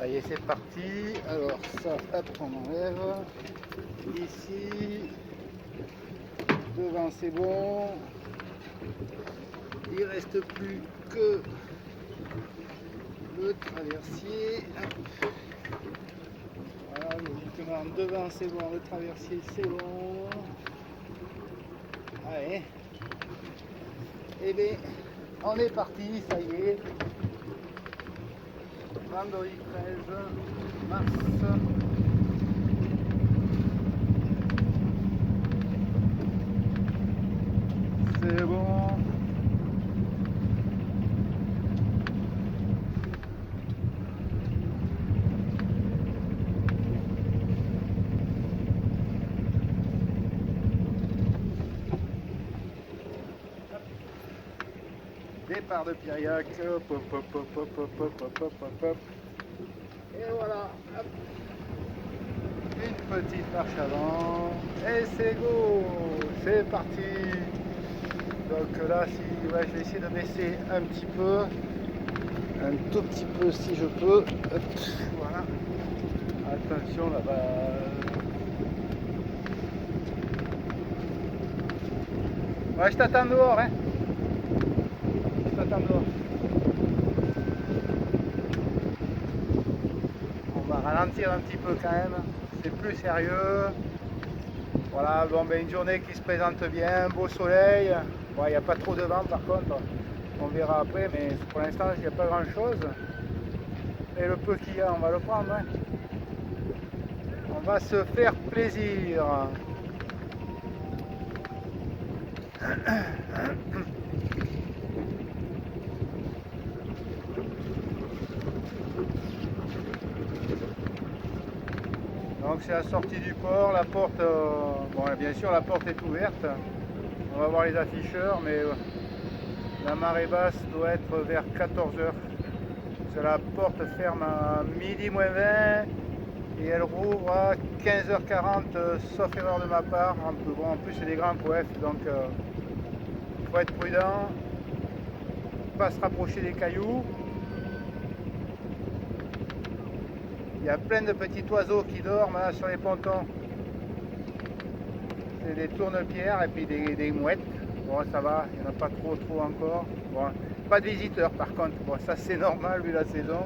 Ça y est, c'est parti. Alors ça, hop, on enlève. Ici, devant c'est bon. Il reste plus que le traversier. Hop. Voilà, logiquement devant c'est bon, le traversier c'est bon. Allez. Et bien, on est parti, ça y est. Vendredi 13 mars. C'est bon. Départ de Piriac, hop, hop, hop, hop, hop, hop, hop, hop, hop, hop, hop. Et voilà, hop. Une petite marche avant, et c'est go, c'est parti. Donc là, si, ouais, je vais essayer de baisser un petit peu, un tout petit peu si je peux. Hop, voilà. Attention là-bas. Ouais, je t'attends dehors, hein. Je t'attends dehors. On va ralentir un petit peu quand même. C'est plus sérieux. Voilà, bon, ben, une journée qui se présente bien, beau soleil. Bon, il n'y a pas trop de vent par contre. On verra après, mais pour l'instant, il n'y a pas grand chose. Et le peu qu'il y a, on va le prendre. Hein. On va se faire plaisir. Donc c'est la sortie du port, la porte, bon bien sûr la porte est ouverte, on va voir les afficheurs, mais la marée basse doit être vers 14h. La porte ferme à midi moins 20 et elle rouvre à 15h40, sauf erreur de ma part. Bon, en plus c'est des grands coefs, donc il faut être prudent, pas se rapprocher des cailloux. Il y a plein de petits oiseaux qui dorment là, sur les pontons. C'est des tourne-pierres et puis des mouettes. Bon, ça va, il n'y en a pas trop encore. Bon, pas de visiteurs par contre. Bon, ça c'est normal vu la saison.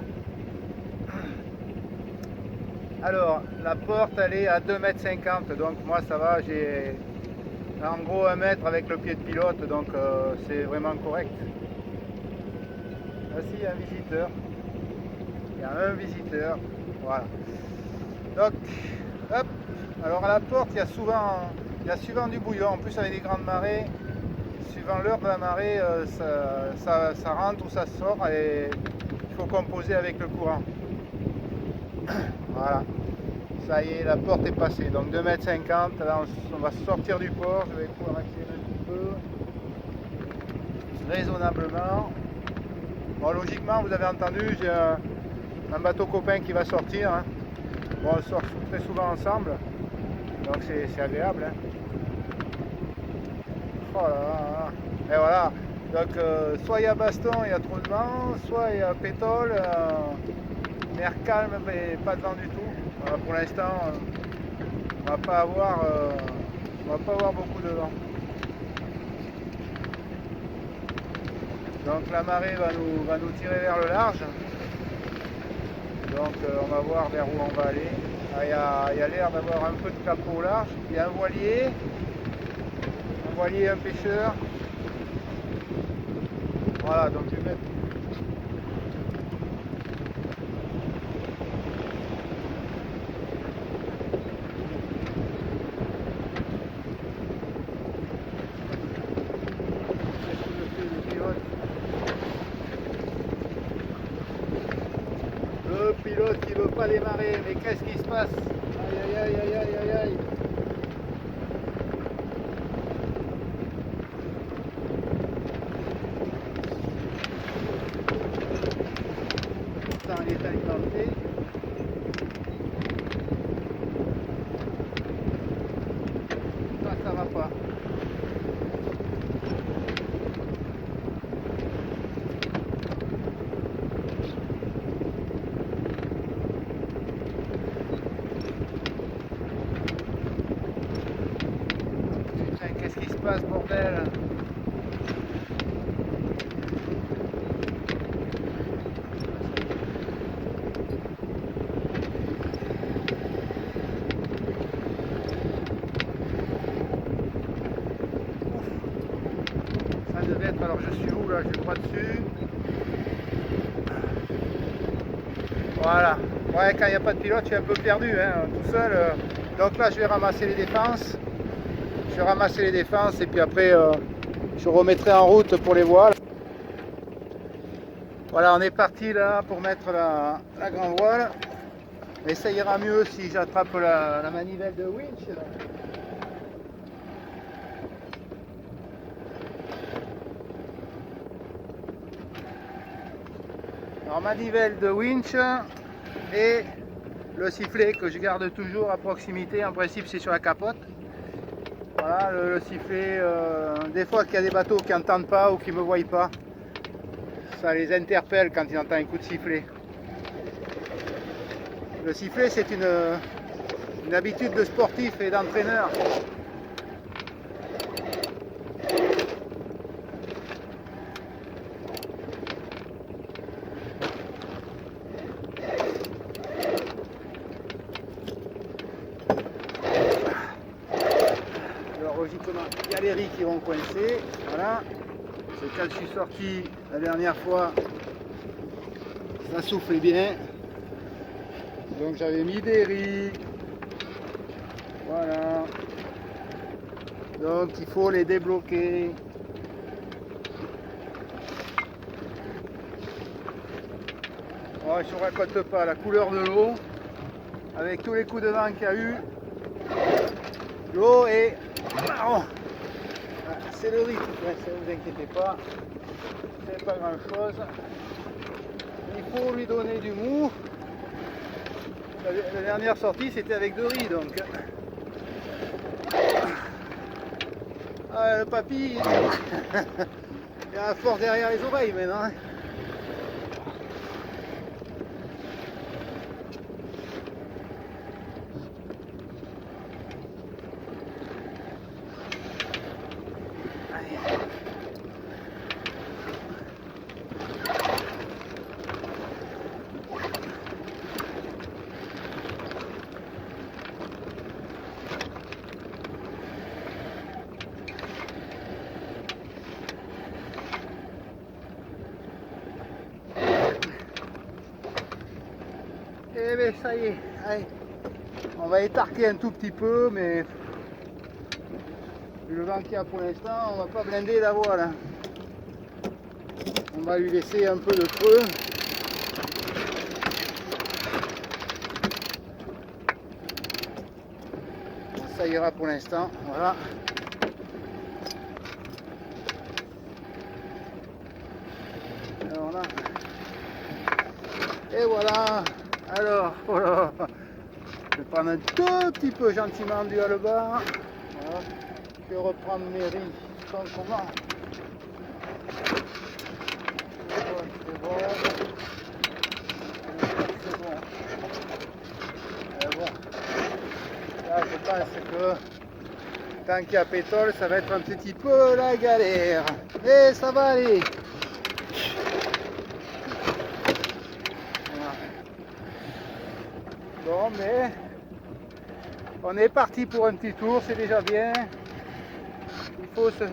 Alors, la porte elle est à 2,50 m. Donc moi ça va, j'ai en gros 1 mètre avec le pied de pilote. Donc c'est vraiment correct. Là, il y a un visiteur. Il y a un visiteur. Voilà. Donc, hop. Alors à la porte, il y a souvent du bouillon. En plus avec des grandes marées, suivant l'heure de la marée, ça rentre ou ça sort et il faut composer avec le courant. Voilà. Ça y est, la porte est passée. Donc 2,50 m. Là, on va sortir du port. Je vais pouvoir accélérer un petit peu. Raisonnablement. Bon, logiquement, vous avez entendu, j'ai un bateau copain qui va sortir. Hein. Bon, on sort très souvent ensemble. Donc c'est agréable. Hein. Oh là là. Et voilà. Donc soit il y a baston, il y a trop de vent, soit il y a pétole, mer calme, mais pas de vent du tout. Voilà, pour l'instant, on va pas avoir beaucoup de vent. Donc la marée va nous tirer vers le large. Donc on va voir vers où on va aller. Ah, il y a l'air d'avoir un peu de capot au large. Il y a un voilier, un pêcheur. Voilà, donc je vais mettre. Le pilote qui veut pas démarrer, mais qu'est-ce qui se passe? Aïe aïe aïe aïe aïe aïe aïe. Pourtant il est alimenté. Ça va pas. pas ce bordel? Ça devait être, alors je suis où là? Je crois dessus. Voilà. Ouais, quand il n'y a pas de pilote, je suis un peu perdu, hein, tout seul. Donc là, je vais ramasser les défenses. Je vais ramasser les défenses et puis après, je remettrai en route pour les voiles. Voilà, on est parti là pour mettre la grande voile. Mais ça ira mieux si j'attrape la manivelle de winch. Alors, manivelle de winch et le sifflet que je garde toujours à proximité. En principe, c'est sur la capote. Voilà, le sifflet. Des fois qu'il y a des bateaux qui n'entendent pas ou qui ne me voient pas, ça les interpelle quand ils entendent un coup de sifflet. Le sifflet, c'est une habitude de sportif et d'entraîneur. Alors logiquement, il y a les riz qui vont coincer. Voilà. C'est quand je suis sorti la dernière fois, ça soufflait bien. Donc j'avais mis des riz. Voilà. Donc il faut les débloquer. Oh, je ne raconte pas la couleur de l'eau. Avec tous les coups de vent qu'il y a eu. L'eau est marron. C'est le riz, ne vous inquiétez pas. C'est pas grand chose. Il faut lui donner du mou. La dernière sortie c'était avec de riz donc. Ah, le papy, il a la force derrière les oreilles maintenant. Eh bien ça y est, allez. On va étarquer un tout petit peu, mais vu le vent qu'il y a pour l'instant, on va pas blinder la voile. On va lui laisser un peu de creux. Ça ira pour l'instant, voilà. Alors là. Et voilà. Alors, voilà. Je vais prendre un tout petit peu gentiment du hallebar. Voilà. Je vais reprendre mes riz sans comment. C'est bon. C'est bon. Bon. Là, je pense que tant qu'il y a pétrole, ça va être un petit peu la galère. Mais ça va aller. Voilà. Bon, mais on est parti pour un petit tour, c'est déjà bien. Il faut se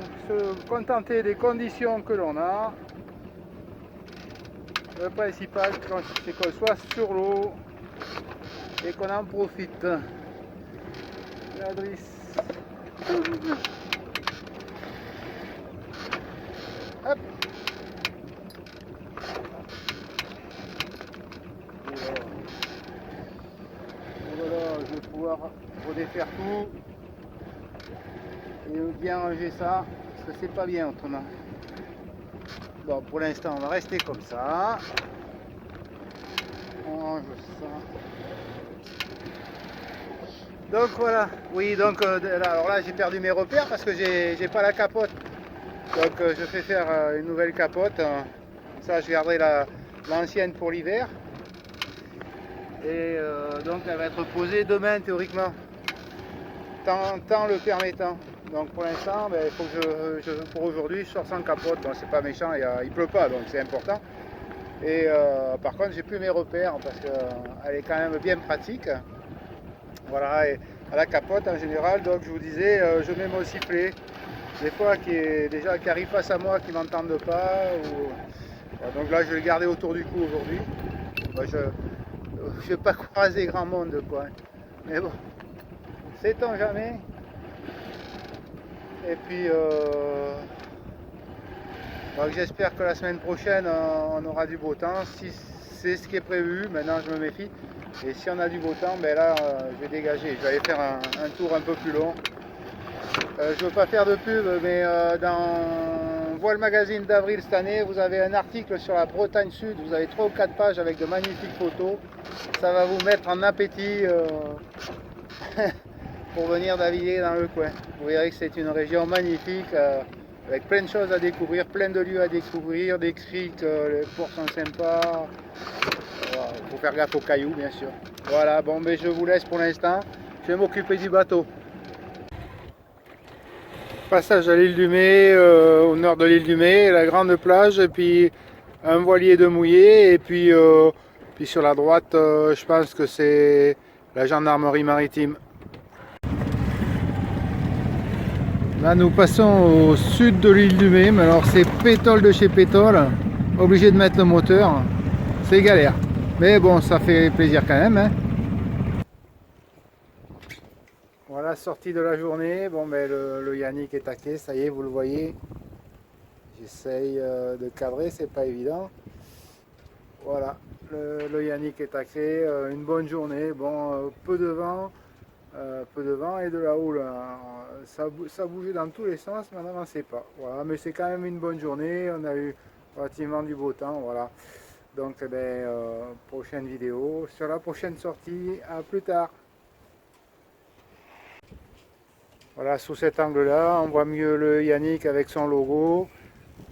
contenter des conditions que l'on a. Le principal, c'est qu'on soit sur l'eau et qu'on en profite. La drisse. Hop. Voilà, je vais pouvoir redéfaire tout et bien ranger ça, parce que c'est pas bien autrement. Bon, pour l'instant, on va rester comme ça. On range ça. Donc voilà, oui, donc alors là j'ai perdu mes repères parce que j'ai pas la capote. Donc je fais faire une nouvelle capote. Ça, je garderai l'ancienne pour l'hiver. Et donc elle va être posée demain théoriquement. temps le permettant. Donc pour l'instant, il faut que pour aujourd'hui, je sors sans capote. Bon, c'est pas méchant, il pleut pas, donc c'est important. Et par contre, j'ai plus mes repères parce qu'elle est quand même bien pratique. Voilà, et à la capote en général, donc je vous disais, je mets mon sifflet. Des fois qui arrive face à moi, qui ne m'entendent pas. Donc là, je vais le garder autour du cou aujourd'hui. Je ne vais pas croiser grand monde, quoi. Mais bon, sait-on jamais. Et puis, donc j'espère que la semaine prochaine, on aura du beau temps. Si c'est ce qui est prévu, maintenant je me méfie. Et si on a du beau temps, ben là, je vais dégager. Je vais aller faire un tour un peu plus long. Je ne veux pas faire de pub, mais dans Voile Magazine d'avril cette année, vous avez un article sur la Bretagne Sud. Vous avez 3 ou 4 pages avec de magnifiques photos. Ça va vous mettre en appétit pour venir naviguer dans le coin. Vous verrez que c'est une région magnifique avec plein de choses à découvrir, plein de lieux à découvrir, des criques, les ports sont sympas. Il faut faire gaffe aux cailloux, bien sûr. Voilà, bon, mais je vous laisse pour l'instant. Je vais m'occuper du bateau. Passage à l'île du Mai, au nord de l'île du Mai, la grande plage, et puis un voilier de mouillé, et puis sur la droite, je pense que c'est la gendarmerie maritime. Là, nous passons au sud de l'île du Mai, mais alors c'est pétole de chez pétole, obligé de mettre le moteur, c'est galère. Mais bon, ça fait plaisir quand même, hein. Voilà, sortie de la journée. Bon, ben le Yannick est taqué, ça y est, vous le voyez. J'essaye de cadrer, c'est pas évident. Voilà, le Yannick est taqué. Une bonne journée. Bon, peu de vent et de la houle. Ça bougeait dans tous les sens, mais on n'avançait pas. Voilà, mais c'est quand même une bonne journée. On a eu relativement du beau temps. Voilà. Donc, eh ben, prochaine vidéo sur la prochaine sortie. À plus tard. Voilà, sous cet angle-là, on voit mieux le Yannick avec son logo.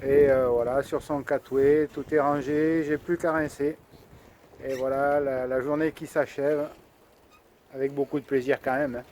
Et voilà, sur son catway, tout est rangé, j'ai plus qu'à rincer. Et voilà, la journée qui s'achève, avec beaucoup de plaisir quand même, hein.